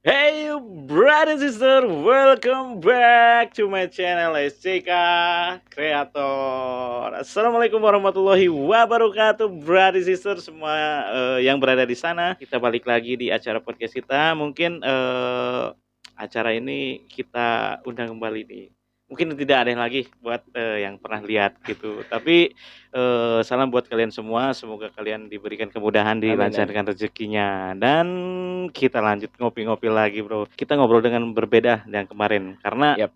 Hey brother and sister, welcome back to my channel SCK Creator. Assalamualaikum warahmatullahi wabarakatuh, brother and sister semua yang berada di sana. Kita balik lagi di acara podcast kita. Mungkin acara ini kita undang kembali nih. Mungkin tidak ada yang lagi buat yang pernah lihat gitu. Tapi salam buat kalian semua. Semoga kalian diberikan kemudahan, dilancarkan rezekinya. Dan kita lanjut ngopi-ngopi lagi, bro. Kita ngobrol dengan berbeda yang kemarin karena Yap.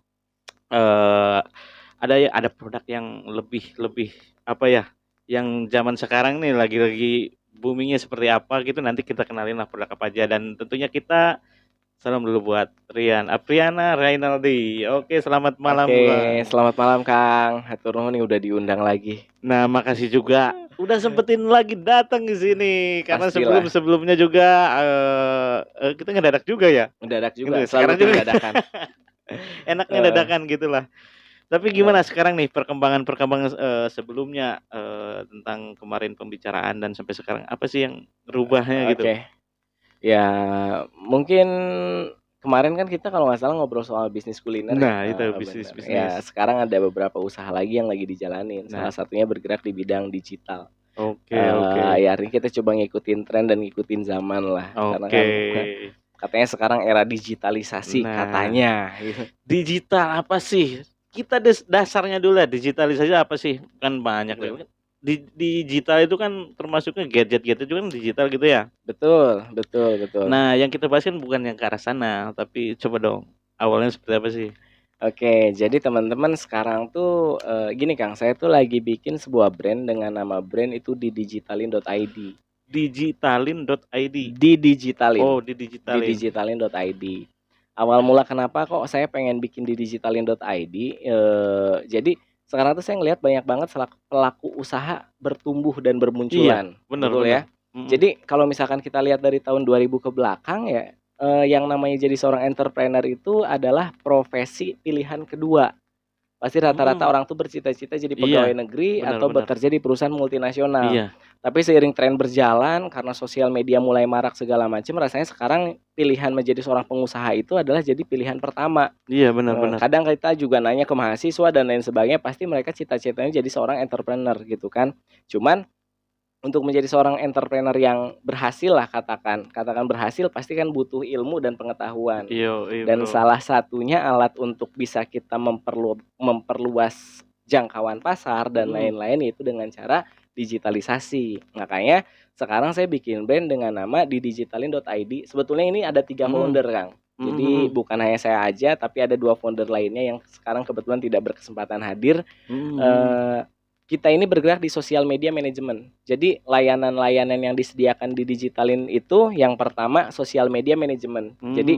ada produk yang lebih apa ya? Yang zaman sekarang nih lagi boomingnya seperti apa gitu. Nanti kita kenalin lah produk apa aja, dan tentunya kita salam dulu buat Apriana Rainaldi. Oke, selamat malam, Bang. Selamat malam Kang. Hatur nuhun nih udah diundang lagi. Nah, makasih juga udah sempetin lagi datang di sini karena Pastilah. sebelumnya juga kita ngedadak juga ya. Mendadak juga. Gitu, Selalu sekarang juga dadakan. enaknya dadakan gitulah. Tapi gimana sekarang nih perkembangan sebelumnya tentang kemarin pembicaraan dan sampai sekarang apa sih yang rubahnya gitu? Oke. Ya, mungkin kemarin kan kita kalau nggak salah ngobrol soal bisnis kuliner. Nah, itu bener. bisnis. Ya, sekarang ada beberapa usaha lagi yang lagi dijalanin. Nah. Salah satunya bergerak di bidang digital. Oke. Ya, artinya kita coba ngikutin tren dan ngikutin zaman lah. Karena kan katanya sekarang era digitalisasi katanya. Digital apa sih? Kita dasarnya dulu ya, digitalisasi apa sih? Kan banyak deh. Digital itu kan termasuknya gadget-gadget juga kan digital gitu ya. Betul. Nah, yang kita bahas kan bukan yang ke arah sana, tapi coba dong awalnya seperti apa sih? Oke, jadi teman-teman sekarang tuh gini Kang, saya tuh lagi bikin sebuah brand dengan nama brand itu didigitalin.id. Digitalin.id. Didigitalin. Oh, didigitalin. Didigitalin.id. Awal mula kenapa kok saya pengen bikin didigitalin.id? Jadi sekarang tuh saya ngelihat banyak banget pelaku usaha bertumbuh dan bermunculan. Iya, benar. Ya. Jadi kalau misalkan kita lihat dari tahun 2000 ke belakang ya, yang namanya jadi seorang entrepreneur itu adalah profesi pilihan kedua. Pasti rata-rata orang tuh bercita-cita jadi pegawai negeri atau bekerja di perusahaan multinasional. Iya. Tapi seiring tren berjalan karena sosial media mulai marak segala macam, rasanya sekarang pilihan menjadi seorang pengusaha itu adalah jadi pilihan pertama. Iya, benar. Kadang kita juga nanya ke mahasiswa dan lain sebagainya, pasti mereka cita-citanya jadi seorang entrepreneur gitu kan. Cuman untuk menjadi seorang entrepreneur yang berhasil lah, katakan berhasil, pasti kan butuh ilmu dan pengetahuan. Dan salah satunya alat untuk bisa kita memperluas jangkauan pasar dan lain-lain itu dengan cara digitalisasi. Makanya sekarang saya bikin brand dengan nama didigitalin.id. Sebetulnya ini ada 3 founder Kang. Jadi bukan hanya saya aja, tapi ada 2 founder lainnya yang sekarang kebetulan tidak berkesempatan hadir. Kita ini bergerak di sosial media manajemen. Jadi layanan-layanan yang disediakan di digitalin itu yang pertama sosial media manajemen. Jadi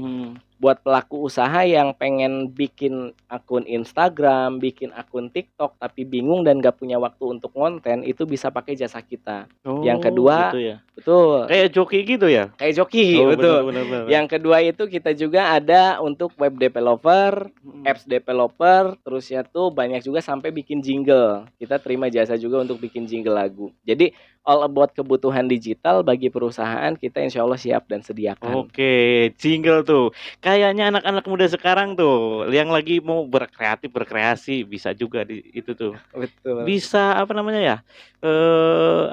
buat pelaku usaha yang pengen bikin akun Instagram, bikin akun TikTok tapi bingung dan gak punya waktu untuk konten, itu bisa pakai jasa kita. Yang kedua, gitu ya. Betul. Kayak joki gitu ya? Kayak joki, betul. Bener. Yang kedua itu kita juga ada untuk web developer, apps developer, terus ya tuh banyak juga sampai bikin jingle. Kita terima jasa juga untuk bikin jingle lagu. Jadi all about kebutuhan digital bagi perusahaan, kita insya Allah siap dan sediakan. Oke, jingle tuh. Kayaknya anak-anak muda sekarang tuh yang lagi mau berkreasi bisa juga di itu tuh. Betul. Bisa apa namanya ya?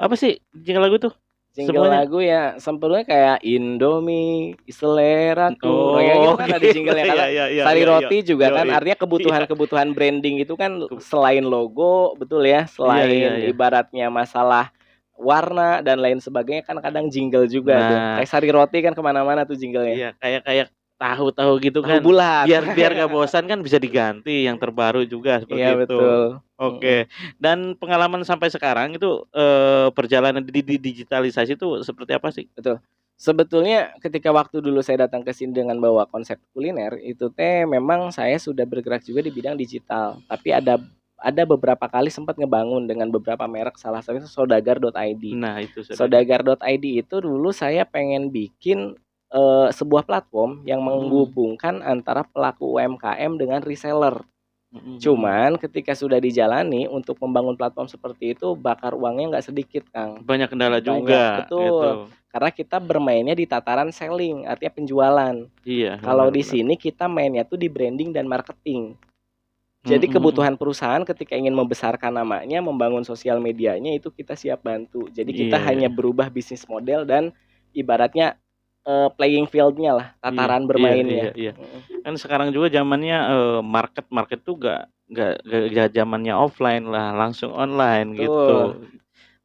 Apa sih jingle lagu tuh? Jingle lagu ya sempurna kayak Indomie, seleraku. Gitu kan ada jinglenya kan. Sari roti juga kan, artinya kebutuhan branding itu kan selain logo, betul ya, selain ibaratnya masalah warna dan lain sebagainya kan kadang jingle juga tuh. Kayak sari roti kan kemana-mana tuh jinglenya. Iya, kayak tahu gitu kan. Bulat. Biar gak bosan kan bisa diganti yang terbaru juga seperti itu. Betul. Oke. Dan pengalaman sampai sekarang itu perjalanan di digitalisasi itu seperti apa sih? Betul. Sebetulnya ketika waktu dulu saya datang ke sini dengan bawa konsep kuliner, itu memang saya sudah bergerak juga di bidang digital. Tapi ada beberapa kali sempat ngebangun dengan beberapa merek, salah satunya Sodagar.id. Nah, itu Sodagar.id itu dulu saya pengen bikin sebuah platform yang menghubungkan antara pelaku UMKM dengan reseller. Cuman ketika sudah dijalani untuk membangun platform seperti itu bakar uangnya nggak sedikit, Kang. Banyak kendala Banyak, juga gitu. betul. Karena kita bermainnya di tataran selling, artinya penjualan. Iya, Kalau benar di benar. sini kita mainnya tuh di branding dan marketing. Jadi kebutuhan perusahaan ketika ingin membesarkan namanya, membangun sosial medianya itu kita siap bantu. Jadi kita Iya, hanya iya. berubah bisnis model dan ibaratnya playing field-nya lah, Iya, tataran iya, iya, bermainnya. iya. Kan sekarang juga zamannya market tuh gak zamannya offline lah, langsung online Betul, gitu.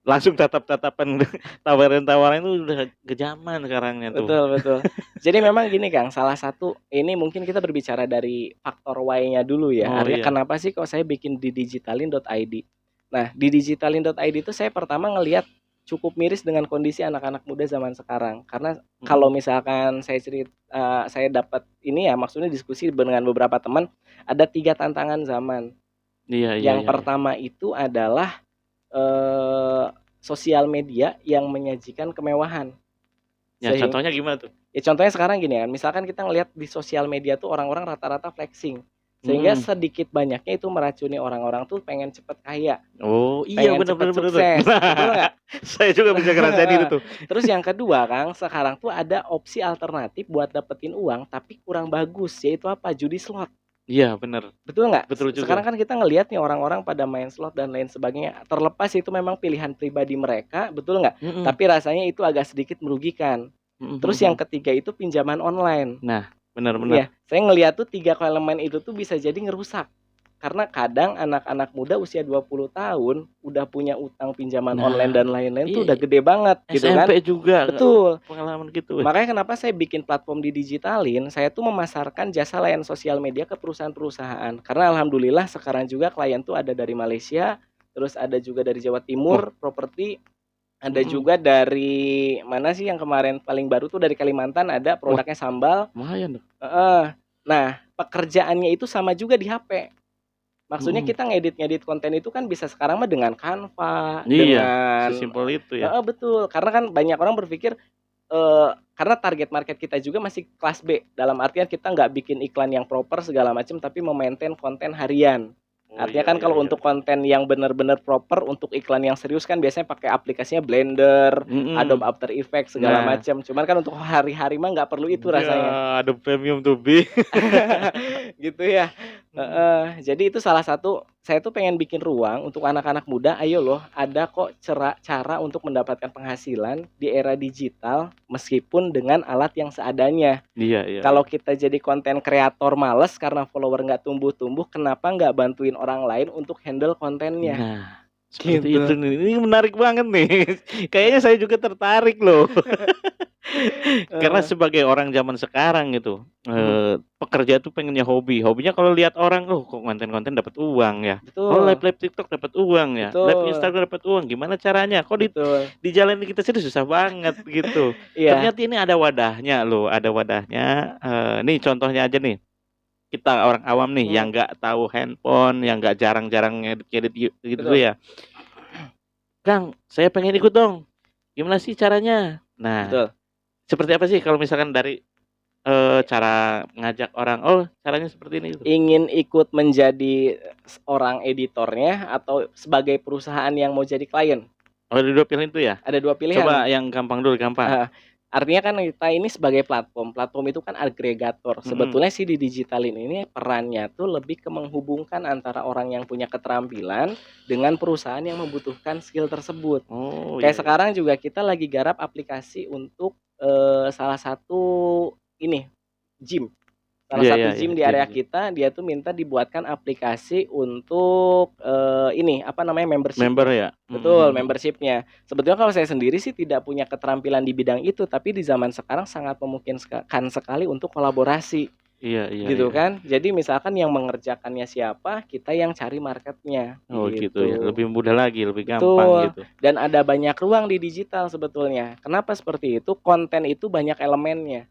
Langsung tatap-tatapan tawaran-tawaran itu udah ke zaman sekarangnya tuh. betul, betul. Jadi memang gini Kang, salah satu ini mungkin kita berbicara dari faktor why-nya dulu ya. Oh Artinya iya. kenapa sih kok saya bikin di digitalin.id. Nah, di digitalin.id itu saya pertama ngelihat cukup miris dengan kondisi anak-anak muda zaman sekarang. Karena kalau misalkan saya dapat ini ya, maksudnya diskusi dengan beberapa teman, ada 3 tantangan zaman. Iya, iya, Yang iya, iya. pertama itu adalah sosial media yang menyajikan kemewahan. Ya contohnya gimana tuh? Ya contohnya sekarang gini kan, misalkan kita ngelihat di sosial media tuh orang-orang rata-rata flexing. Sehingga Mhm. sedikit banyaknya itu meracuni orang-orang tuh pengen cepet kaya, Oh iya, pengen benar cepet benar benar bener. sukses, betul nggak? Saya juga bisa ngerasain itu tuh. Terus yang kedua Kang, sekarang tuh ada opsi alternatif buat dapetin uang tapi kurang bagus, yaitu apa? Judi slot. Iya bener, Betul nggak? betul Sekarang juga. kan kita ngelihat nih orang-orang pada main slot dan lain sebagainya. Terlepas itu memang pilihan pribadi mereka, betul nggak? Mhm, Tapi rasanya itu agak sedikit merugikan. mhm Terus mhm yang mhm. ketiga itu pinjaman online. Nah, benar benar. Iya, saya ngelihat tuh 3 elemen itu tuh bisa jadi ngerusak. Karena kadang anak-anak muda usia 20 tahun udah punya utang pinjaman online Nah, dan lain-lain tuh udah iya, gede banget gitu kan. SMP juga Betul. pengalaman gitu. Makanya kenapa saya bikin platform di digitalin, saya tuh memasarkan jasa layanan sosial media ke perusahaan-perusahaan. Karena alhamdulillah sekarang juga klien tuh ada dari Malaysia, terus ada juga dari Jawa Wah, Timur, properti, ada mhm. juga dari mana sih yang kemarin paling baru tuh dari Kalimantan ada Wah, produknya sambal. lumayan tuh. Heeh. Nah, pekerjaannya itu sama juga di HP. Maksudnya Mhm. kita ngedit-ngedit konten itu kan bisa sekarang mah dengan Canva, Iya, dengan sesimpel itu ya. heeh, betul. Karena kan banyak orang berpikir, karena target market kita juga masih kelas B, dalam artian kita nggak bikin iklan yang proper segala macam, tapi memaintain konten harian. Oh Artinya iya kan iya kalau iya. untuk konten yang benar-benar proper, untuk iklan yang serius kan biasanya pakai aplikasinya Blender, Adobe Mhm. After Effects segala Nah, macam. Cuman kan untuk hari-hari mah nggak perlu itu ya rasanya. ada premium tuh Bi. Gitu ya. Mhm. Heeh. Jadi itu salah satu saya tuh pengen bikin ruang untuk anak-anak muda, ayo loh ada kok cara untuk mendapatkan penghasilan di era digital meskipun dengan alat yang seadanya. Iya iya Kalau iya. kita jadi konten kreator males karena follower nggak tumbuh-tumbuh, kenapa nggak bantuin orang lain untuk handle kontennya? Nah, seperti itu Gitu. nih. Ini menarik banget nih. Kayaknya saya juga tertarik loh. Karena Heeh. sebagai orang zaman sekarang gitu, Mhm. pekerja tuh pengennya hobi. Hobinya kalau lihat orang, "Oh, kok konten-konten dapat uang ya? Oh, Betul, live-live TikTok dapat uang ya? Live betul, Instagram dapat uang, gimana caranya? Kok betul. dijalanin kita sini susah banget," gitu. Iya. Ternyata ini ada wadahnya loh, ada wadahnya, nih contohnya aja nih, kita orang awam nih Mhm. yang nggak tahu handphone, yang nggak jarang-jarang ngedit-ngedit gitu dulu Betul, ya, "Kang, saya pengen ikut dong, gimana sih caranya?" Nah, betul. seperti apa sih kalau misalkan dari cara ngajak orang, "Oh, caranya seperti ini," gitu. Ingin ikut menjadi orang editornya atau sebagai perusahaan yang mau jadi klien? Oh, ada 2 pilihan itu ya? Ada 2 Coba pilihan. yang gampang dulu, gampang. Heeh. Artinya kan kita ini sebagai platform, platform itu kan agregator. Mhm. Sebetulnya sih di Digitalin ini perannya tuh lebih ke menghubungkan antara orang yang punya keterampilan dengan perusahaan yang membutuhkan skill tersebut. Oh, Kayak iya iya. sekarang juga kita lagi garap aplikasi untuk, salah satu ini, gym. Salah Iya satu iya iya, gym di gym area gym. kita, dia tuh minta dibuatkan aplikasi untuk, ini, apa namanya, Member membership-nya. ya? Mhm Betul, mhm mhm. membership-nya. Sebetulnya kalau saya sendiri sih tidak punya keterampilan di bidang itu, tapi di zaman sekarang sangat memungkinkan sekali untuk kolaborasi, Iya iya gitu iya. kan. Jadi misalkan yang mengerjakannya siapa, kita yang cari marketnya, Oh, gitu ya, gitu. lebih mudah lagi, lebih gampang Betul, gitu. dan ada banyak ruang di digital sebetulnya. Kenapa seperti itu? Konten itu banyak elemennya.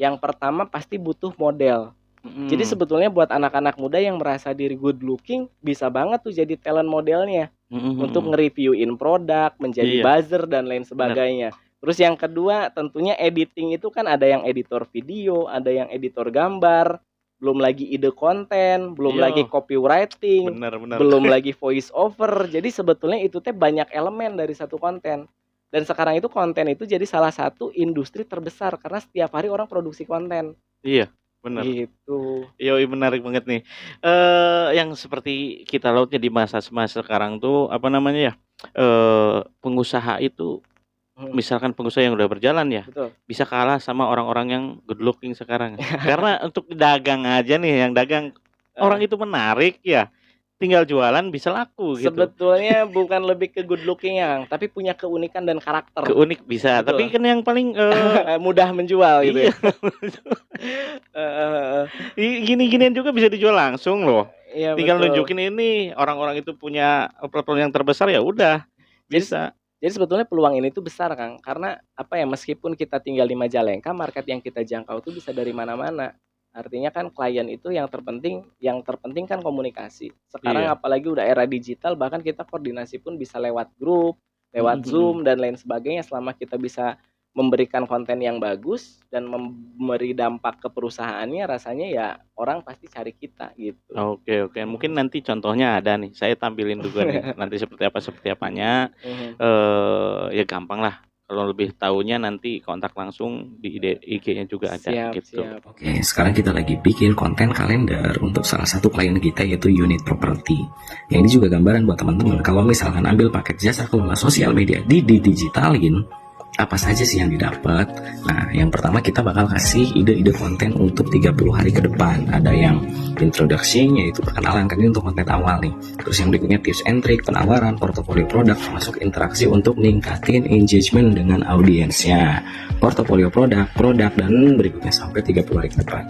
Yang pertama pasti butuh model. Jadi Mhm. sebetulnya buat anak-anak muda yang merasa diri good looking, bisa banget tuh jadi talent modelnya Mhm untuk mhm. nge-reviewin produk, menjadi Iya, buzzer dan lain bener. sebagainya. Terus yang kedua tentunya editing itu kan ada yang editor video, ada yang editor gambar. belum lagi ide konten, belum Iya, lagi copywriting, bener bener. belum lagi voice over. Jadi sebetulnya itu teh banyak elemen dari satu konten. Dan sekarang itu konten itu jadi salah satu industri terbesar karena setiap hari orang produksi konten. Iya, bener. Gitu. Yoi, menarik banget nih. Yang seperti kita lautnya di masa sekarang tuh apa namanya ya? Pengusaha itu misalkan pengusaha yang udah berjalan ya, Betul. bisa kalah sama orang-orang yang good looking sekarang. Karena untuk dagang aja nih, yang dagang orang itu menarik ya, tinggal jualan bisa laku gitu. Sebetulnya bukan lebih ke good looking yang, tapi punya keunikan dan karakter. Keunik bisa, Betul. tapi kan yang paling mudah menjual gitu iya. ya. Gini-ginian juga bisa dijual langsung loh. Iya, Tinggal betul. nunjukin ini orang-orang itu punya platform yang terbesar ya udah bisa. Jadi sebetulnya peluang ini tuh besar Kang, karena apa ya, meskipun kita tinggal di Majalengka, market yang kita jangkau tuh bisa dari mana-mana. Artinya kan klien itu yang terpenting kan komunikasi. Sekarang Iya. apalagi udah era digital, bahkan kita koordinasi pun bisa lewat grup, lewat Zoom dan lain sebagainya. Selama kita bisa memberikan konten yang bagus dan memberi dampak ke perusahaannya, rasanya ya orang pasti cari kita gitu. Oke. Mungkin nanti contohnya ada nih, saya tampilin juga nih nanti seperti apanya. Ya gampang lah. Kalau lebih tahunya nanti kontak langsung di IG-nya juga ada gitu. Siap. Oke, sekarang kita lagi bikin konten kalender untuk salah satu klien kita yaitu Unit Property. Yang ini juga gambaran buat teman-teman kalau misalkan ambil paket jasa kelola sosial media digitalin, apa saja sih yang didapat? Nah, yang pertama kita bakal kasih ide-ide konten untuk 30 hari ke depan. Ada yang introduction, yaitu perkenalan, kan ini untuk konten awal nih. Terus yang berikutnya tips and trick, penawaran, portofolio produk, termasuk interaksi untuk ningkatin engagement dengan audiensnya. Portofolio produk, dan berikutnya sampai 30 hari ke depan.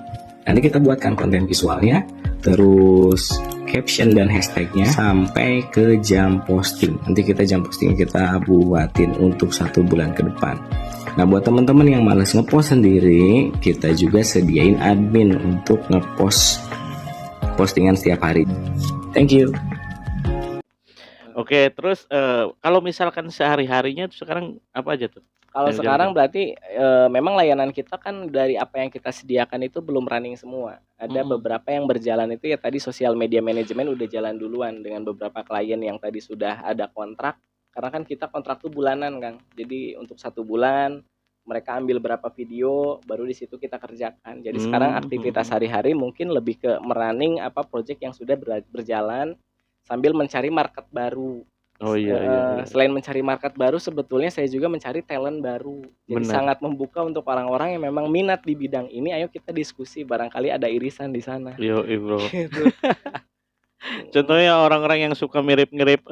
Nanti kita buatkan konten visualnya, terus caption dan hashtagnya sampai ke jam posting. Nanti jam posting kita buatin untuk 1 bulan ke depan. Nah, buat teman-teman yang malas ngepost sendiri, kita juga sediain admin untuk ngepost postingan setiap hari. Thank you. Oke, terus kalau misalkan sehari-harinya tuh sekarang apa aja tuh? Kalau sekarang berarti memang layanan kita kan dari apa yang kita sediakan itu belum running semua. Ada beberapa yang berjalan itu ya tadi sosial media manajemen udah jalan duluan dengan beberapa klien yang tadi sudah ada kontrak. Karena kan kita kontrak tuh bulanan, Kang. Jadi untuk 1 bulan mereka ambil berapa video, baru di situ kita kerjakan. Jadi sekarang aktivitas hari-hari mungkin lebih ke merunning project yang sudah berjalan sambil mencari market baru. Oh iya. Selain mencari market baru, sebetulnya saya juga mencari talent baru. Jadi sangat membuka untuk orang-orang yang memang minat di bidang ini. Ayo kita diskusi, barangkali ada irisan di sana. Yo, bro. Contohnya orang-orang yang suka mirip-mirip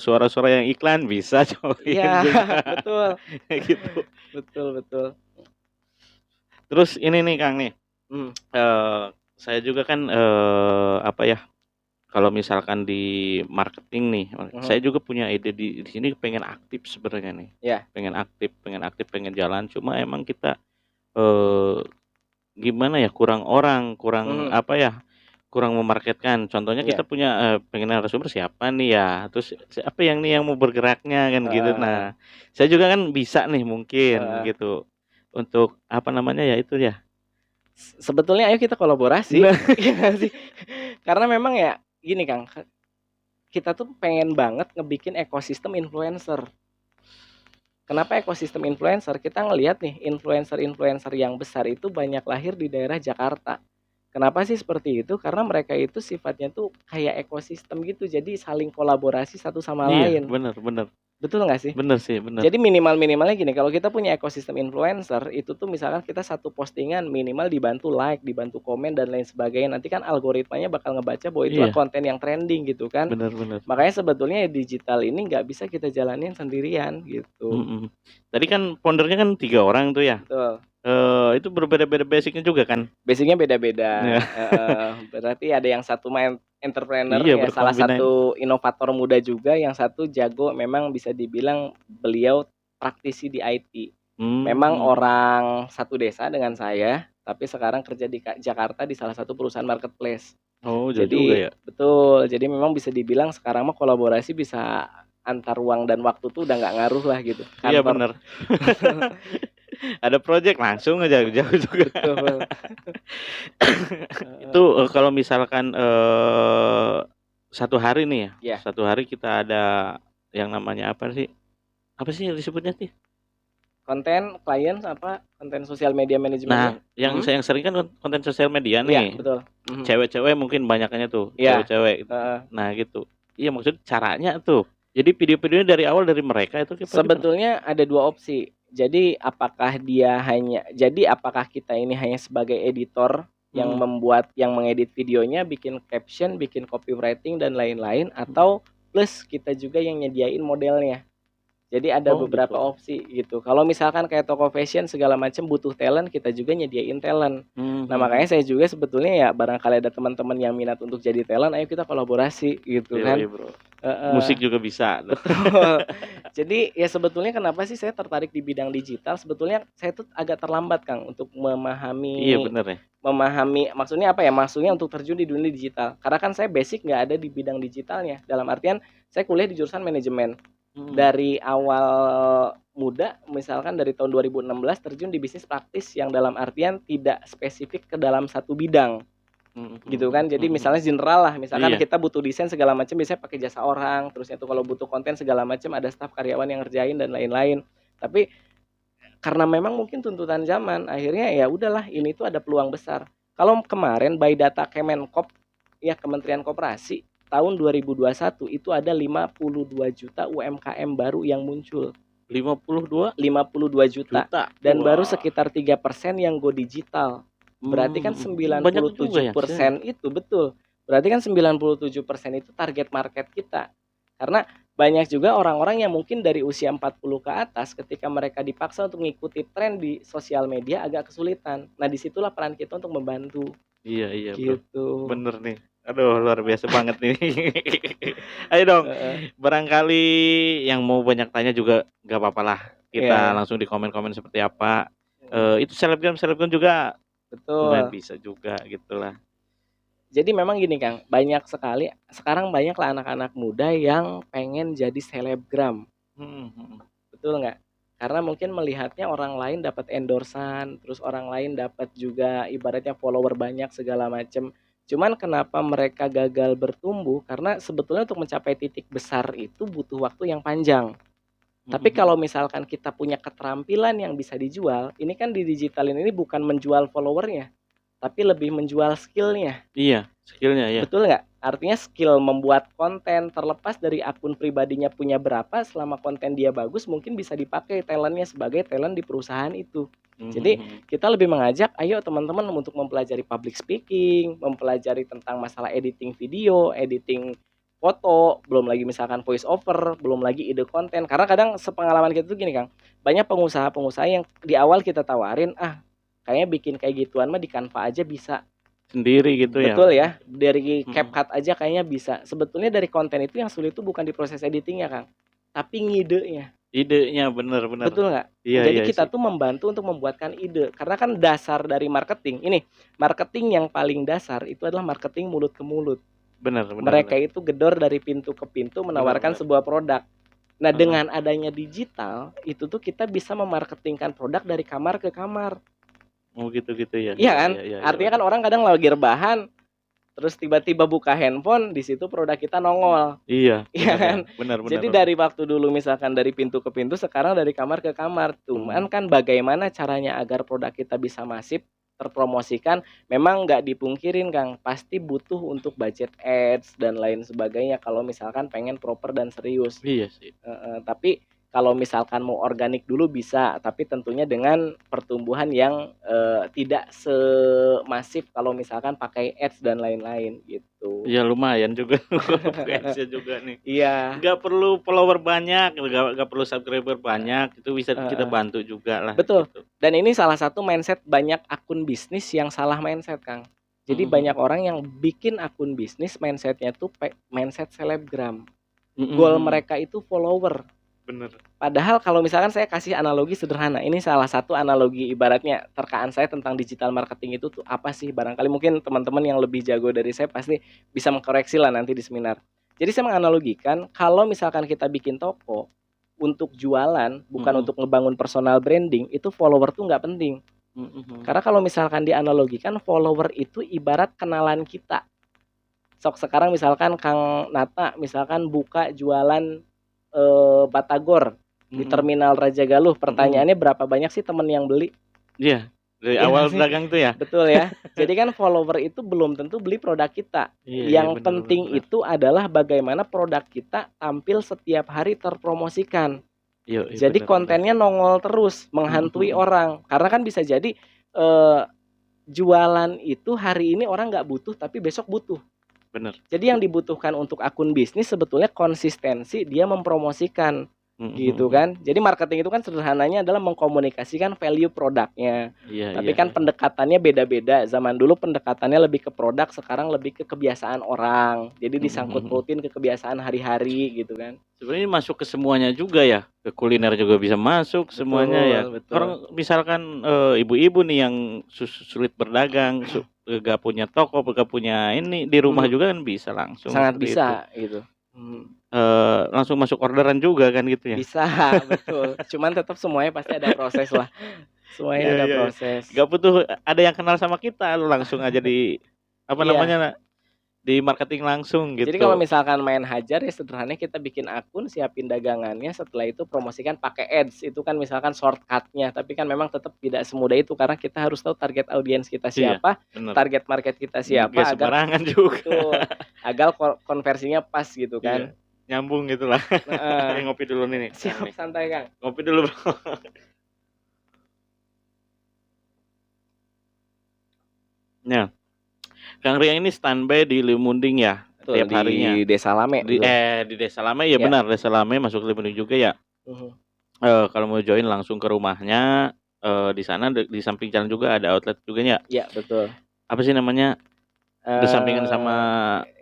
suara-suara yang iklan bisa coba. Iya, betul. Gitu. Betul. Terus ini nih Kang nih. Saya juga kan kalau misalkan di marketing nih, saya juga punya ide di sini pengen aktif sebenarnya nih. Yeah. Pengen aktif, pengen jalan. Cuma emang kita gimana ya, kurang memarketkan. Contohnya kita punya pengen narasumber siapa nih ya, terus apa yang mau bergeraknya kan gitu. Nah, saya juga kan bisa nih mungkin gitu untuk ya itu ya. Sebetulnya ayo kita kolaborasi. Iya sih. Karena memang ya gini Kang, kita tuh pengen banget ngebikin ekosistem influencer. Kenapa ekosistem influencer? Kita ngelihat nih influencer yang besar itu banyak lahir di daerah Jakarta. Kenapa sih seperti itu? Karena mereka itu sifatnya tuh kayak ekosistem gitu, jadi saling kolaborasi satu sama lain. Bener. Betul nggak sih? Bener sih. Jadi minimalnya gini, kalau kita punya ekosistem influencer, itu tuh misalkan kita satu postingan minimal dibantu like, dibantu komen dan lain sebagainya. Nanti kan algoritmanya bakal ngebaca bahwa itu konten yang trending gitu kan. Bener. Makanya sebetulnya digital ini nggak bisa kita jalanin sendirian gitu. Tadi kan foundernya kan 3 orang tuh ya. Betul. Itu berbeda-beda basicnya juga kan? Basicnya beda-beda. Berarti ada yang satu main entrepreneur ya, salah satu inovator muda juga, yang satu jago, memang bisa dibilang beliau praktisi di IT. Memang orang satu desa dengan saya, tapi sekarang kerja di Jakarta di salah satu perusahaan marketplace. Oh, jadi juga ya. Betul. Jadi memang bisa dibilang sekarang mah kolaborasi bisa antar ruang dan waktu tuh udah nggak ngaruh lah gitu. Iya benar. Ada project langsung aja jauh juga. Betul. Itu kalau misalkan satu hari nih ya, Ya. satu hari kita ada yang namanya apa sih? Apa sih disebutnya sih? Konten klien apa konten sosial media Nah, manajemennya. yang saya sering kan konten sosial media Iya, nih. betul. Cewek-cewek mungkin banyaknya tuh, Iya. cewek-cewek. Heeh. Nah, gitu. Iya, maksud caranya tuh. Jadi video-videonya dari awal dari mereka itu gimana? Sebetulnya ada dua opsi. Jadi apakah kita ini hanya sebagai editor yang membuat, yang mengedit videonya, bikin caption, bikin copywriting dan lain-lain, atau plus kita juga yang nyediain modelnya. Jadi ada beberapa opsi gitu. Kalau misalkan kayak toko fashion segala macam butuh talent, kita juga nyediain talent. Nah, makanya saya juga sebetulnya ya barangkali ada teman-teman yang minat untuk jadi talent, ayo kita kolaborasi gitu kan. Iya, bro. Musik juga bisa. Betul. Jadi ya sebetulnya kenapa sih saya tertarik di bidang digital? Sebetulnya saya tuh agak terlambat, Kang, untuk memahami. Iya, bener ya. Memahami maksudnya apa ya? Maksudnya untuk terjun di dunia digital. Karena kan saya basic nggak ada di bidang digitalnya. Dalam artian saya kuliah di jurusan manajemen. Dari awal muda, misalkan dari tahun 2016 terjun di bisnis praktis yang dalam artian tidak spesifik ke dalam satu bidang. Gitu kan. Jadi misalnya general lah, misalkan kita butuh desain segala macam biasanya pakai jasa orang, terusnya tuh kalau butuh konten segala macam ada staf karyawan yang ngerjain dan lain-lain. Tapi karena memang mungkin tuntutan zaman, akhirnya ya udahlah, ini tuh ada peluang besar. Kalau kemarin by data Kemenkop ya, Kementerian Koperasi, tahun 2021 itu ada 52 juta UMKM baru yang muncul. 52 juta. Dan baru sekitar 3% yang go digital. Berarti kan 97% itu betul. Berarti kan 97% itu target market kita. Karena banyak juga orang-orang yang mungkin dari usia 40 ke atas, ketika mereka dipaksa untuk mengikuti tren di sosial media agak kesulitan. Nah, disitulah peran kita untuk membantu. Iya, gitu. Bener nih. Aduh, luar biasa banget nih. Ayo dong, barangkali yang mau banyak tanya juga gak apa-apa lah. Kita langsung di komen-komen seperti apa. Itu selebgram juga betul bisa juga gitulah. Jadi memang gini, Kang, banyak sekali sekarang banyaklah anak-anak muda yang pengen jadi selebgram. Betul nggak? Karena mungkin melihatnya orang lain dapat endorsan, terus orang lain dapat juga ibaratnya follower banyak segala macam. Cuman kenapa mereka gagal bertumbuh? Karena sebetulnya untuk mencapai titik besar itu butuh waktu yang panjang. Tapi kalau misalkan kita punya keterampilan yang bisa dijual, ini kan di digitalin ini bukan menjual followernya, tapi lebih menjual skillnya. Iya, skillnya ya. Betul nggak? Artinya skill membuat konten, terlepas dari akun pribadinya punya berapa, selama konten dia bagus mungkin bisa dipakai talentnya sebagai talent di perusahaan itu. Jadi kita lebih mengajak, ayo teman-teman untuk mempelajari public speaking, mempelajari tentang masalah editing video, editing foto, belum lagi misalkan voice over, belum lagi ide konten. Karena kadang sepengalaman kita tuh gini, Kang, banyak pengusaha-pengusaha yang di awal kita tawarin, kayaknya bikin kayak gituan mah di Canva aja bisa sendiri gitu ya. Betul ya, dari CapCut aja kayaknya bisa. Sebetulnya dari konten itu yang sulit itu bukan di proses editingnya, Kang, tapi ngidenya. Idenya bener. Betul nggak? Iya, jadi kita tuh membantu untuk membuatkan ide. Karena kan dasar dari marketing, ini marketing yang paling dasar itu adalah marketing mulut ke mulut. Benar. Mereka itu gedor dari pintu ke pintu menawarkan sebuah produk. Nah, dengan adanya digital, itu tuh kita bisa memarketingkan produk dari kamar ke kamar. Oh, gitu ya. Iya kan? Artinya kan orang kadang lagi rebahan, terus tiba-tiba buka handphone, di situ produk kita nongol. Iya kan? Benar. Jadi dari waktu dulu misalkan dari pintu ke pintu, sekarang dari kamar ke kamar. Cuman kan bagaimana caranya agar produk kita bisa masif, terpromosikan, memang nggak dipungkirin, Kang, pasti butuh untuk budget ads dan lain sebagainya kalau misalkan pengen proper dan serius. Iya sih. Tapi kalau misalkan mau organik dulu bisa, tapi tentunya dengan pertumbuhan yang tidak semasif kalau misalkan pakai ads dan lain-lain gitu. Ya lumayan juga ads-nya juga nih. Iya. Nggak perlu follower banyak, nggak perlu subscriber banyak, itu bisa kita bantu juga lah. Betul. Gitu. Dan ini salah satu mindset banyak akun bisnis yang salah mindset, Kang. Jadi banyak orang yang bikin akun bisnis mindsetnya tuh mindset selebgram. Goal mereka itu follower. Bener. Padahal kalau misalkan saya kasih analogi sederhana, ini salah satu analogi ibaratnya terkaan saya tentang digital marketing itu tuh apa sih? Barangkali mungkin teman-teman yang lebih jago dari saya pasti bisa mengkoreksi lah nanti di seminar. Jadi saya menganalogikan kalau misalkan kita bikin toko untuk jualan, bukan untuk ngebangun personal branding, itu follower tuh nggak penting. Karena kalau misalkan dianalogikan, follower itu ibarat kenalan kita. Sok sekarang misalkan Kang Nata misalkan buka jualan batagor di Terminal Rajagaluh. Pertanyaannya berapa banyak sih temen yang beli? Iya, dari Iya awal sih? dagang itu ya. Betul ya. Jadi kan follower itu belum tentu beli produk kita. Iya, Yang bener, penting bener. itu adalah bagaimana produk kita tampil setiap hari terpromosikan. Iya, Jadi bener, kontennya nongol terus, menghantui orang. Karena kan bisa jadi jualan itu hari ini orang nggak butuh, tapi besok butuh. bener. Jadi yang dibutuhkan untuk akun bisnis sebetulnya konsistensi dia mempromosikan. Gitu kan. Jadi marketing itu kan sederhananya adalah mengkomunikasikan value produknya. Iya, Tapi iya, kan iya. pendekatannya beda-beda. Zaman dulu pendekatannya lebih ke produk, sekarang lebih ke kebiasaan orang. Jadi disangkut pautin ke kebiasaan hari-hari gitu kan. Sebenarnya ini masuk ke semuanya juga ya, ke kuliner juga bisa masuk semuanya ya. Betul. Orang misalkan ibu-ibu nih yang sulit berdagang, gak punya toko, gak punya ini di rumah juga kan bisa langsung. Sangat seperti bisa itu. gitu. Langsung masuk orderan juga kan gitu ya. Bisa, betul. Cuman tetap semuanya pasti ada proses lah. Semuanya Iya, ada iya, iya. proses. Gak butuh ada yang kenal sama kita, lu langsung aja di apa Iya. namanya di marketing langsung gitu. Jadi kalau misalkan main hajar ya sederhananya kita bikin akun, siapin dagangannya, setelah itu promosikan pakai ads. Itu kan misalkan shortcutnya, tapi kan memang tetap tidak semudah itu karena kita harus tahu target audiens kita siapa, bener. target market kita siapa Gak agar sembarangan juga. betul, agar konversinya pas gitu kan. Iya, nyambung gitu lah. Heeh. Ngopi dulu nih. Siap, santai Kang. Ngopi dulu bro. Nah, Kang Rian ini standby di Limunding ya, Betul, tiap harinya. di Desa Lame. Di Desa Lame ya, Ya. benar, Desa Lame masuk Limunding juga ya. Kalau mau join langsung ke rumahnya, di sana di samping jalan juga ada outlet juga ya. Ya, betul. Apa sih namanya? Bersampingan sama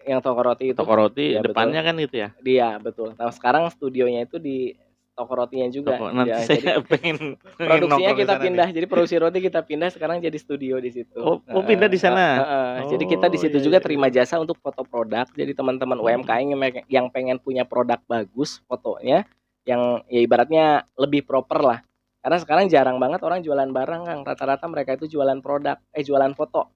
yang toko roti itu. Toko roti Ya, depannya kan gitu ya. Iya, betul. Nah, sekarang studionya itu di toko rotinya juga. Nanti Ya, saya jadi pengen produksinya nongkrong di kita sana pindah. nih. Jadi produksi roti kita pindah sekarang jadi studio di situ. Oh, pindah di sana. Jadi kita di situ iya, juga iya, terima jasa untuk foto produk. Jadi teman-teman UMKM yang pengen punya produk bagus fotonya, yang ya ibaratnya lebih proper lah. Karena sekarang jarang banget orang jualan barang, Kang. Rata-rata mereka itu jualan jualan foto.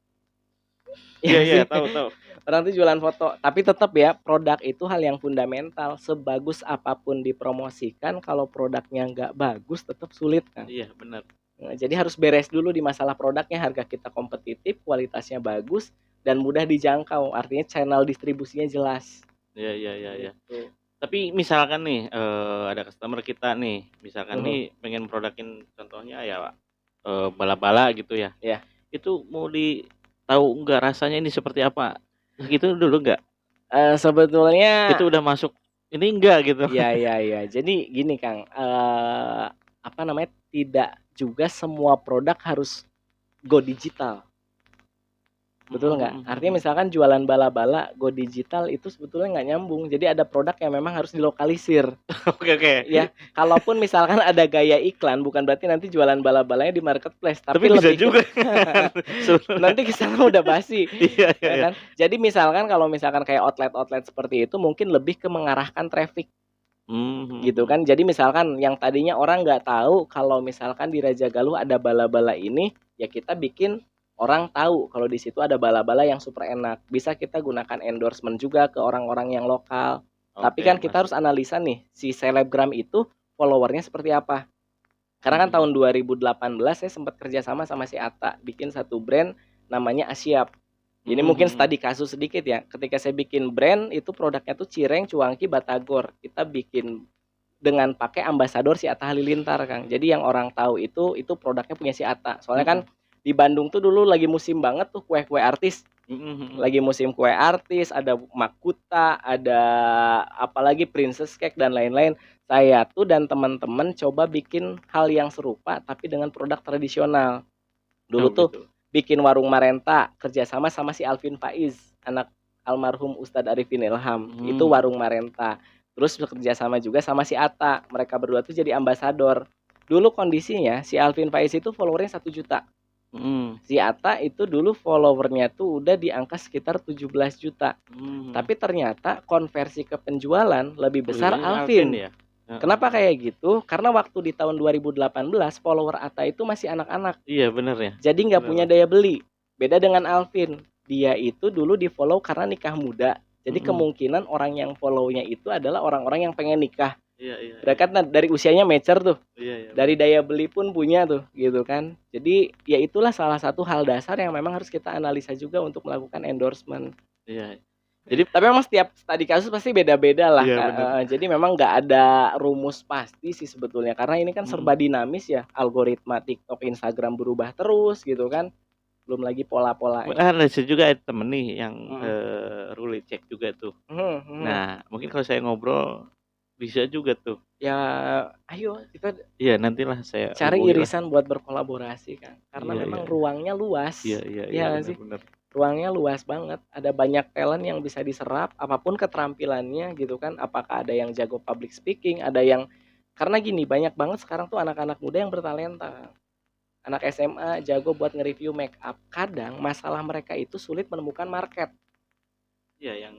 Iya, tahu. Orang tuh jualan foto, tapi tetap ya produk itu hal yang fundamental. Sebagus apapun dipromosikan, kalau produknya nggak bagus tetap sulit kan. Iya, benar. Nah, jadi harus beres dulu di masalah produknya, harga kita kompetitif, kualitasnya bagus dan mudah dijangkau. Artinya channel distribusinya jelas. Iya. Gitu. Tapi misalkan nih ada customer kita nih, misalkan nih pengen produkin contohnya ya bala-bala gitu ya. Iya. Itu mau tahu nggak rasanya ini seperti apa? Gitu dulu nggak? Sebetulnya Itu udah masuk ini enggak gitu. Iya. Jadi gini Kang, tidak juga semua produk harus go digital. Betul nggak? Artinya misalkan jualan bala-bala go digital itu sebetulnya nggak nyambung. Jadi ada produk yang memang harus dilokalisir. Oke. Ya, kalaupun misalkan ada gaya iklan, bukan berarti nanti jualan bala-balanya di marketplace. Tapi bisa lebih juga. nanti kesana udah basi. Iya. Kan? Jadi misalkan kalau misalkan kayak outlet seperti itu mungkin lebih ke mengarahkan traffic. Gitu kan. Jadi misalkan yang tadinya orang nggak tahu kalau misalkan di Rajagaluh ada bala-bala ini, ya kita bikin orang tahu kalau di situ ada bala-bala yang super enak. Bisa kita gunakan endorsement juga ke orang-orang yang lokal. Tapi kan kita harus analisa nih, si selebgram itu followernya seperti apa. Karena kan tahun 2018 saya sempat kerjasama sama si Atta, bikin satu brand namanya Asyap. Ini mungkin studi kasus sedikit ya. Ketika saya bikin brand, itu produknya tuh cireng, cuangki, batagor. Kita bikin dengan pakai ambasador si Atta Halilintar, Kang. Jadi yang orang tahu itu produknya punya si Atta. Soalnya kan di Bandung tuh dulu lagi musim banget tuh kue-kue artis. Lagi musim kue artis, ada Makuta, ada apalagi Princess Cake dan lain-lain. Saya tuh dan teman-teman coba bikin hal yang serupa tapi dengan produk tradisional. Dulu tuh bikin warung Marenta, kerjasama sama si Alvin Faiz, anak almarhum Ustadz Arifin Ilham. Itu warung Marenta. Terus bekerjasama juga sama si Atta. Mereka berdua tuh jadi ambasador. Dulu kondisinya si Alvin Faiz itu followernya 1 juta. Si Atta itu dulu followernya tuh udah di angka sekitar 17 juta. Tapi ternyata konversi ke penjualan lebih besar Alvin. Kenapa kayak gitu? Karena waktu di tahun 2018 follower Atta itu masih anak-anak. Iya bener ya. Jadi nggak Bener, punya Mas. daya beli. Beda dengan Alvin. Dia itu dulu di-follow karena nikah muda. Jadi kemungkinan orang yang follow-nya itu adalah orang-orang yang pengen nikah. Iya. Berarti dari usianya mature tuh. Iya. Dari daya beli pun punya tuh, gitu kan. Jadi ya itulah salah satu hal dasar yang memang harus kita analisa juga untuk melakukan endorsement. Iya. Jadi tapi memang setiap studi kasus pasti beda-beda lah. Iya, Kak. benar. Jadi memang nggak ada rumus pasti sih sebetulnya karena ini kan serba dinamis ya. Algoritma TikTok, Instagram berubah terus gitu kan. Belum lagi pola-polanya. Ada juga temen nih yang Ruli cek juga tuh. Nah, mungkin kalau saya ngobrol bisa juga tuh. Ya, ayo kita Iya, nantilah saya cari hubungi lah. irisan buat berkolaborasi kan. Karena Iya, memang iya. ruangnya luas. Iya, nggak sih? benar. Ruangnya luas banget. Ada banyak talent yang bisa diserap apapun keterampilannya gitu kan. Apakah ada yang jago public speaking, ada yang karena gini, banyak banget sekarang tuh anak-anak muda yang bertalenta. Anak SMA jago buat nge-review make up. Kadang masalah mereka itu sulit menemukan market. Iya,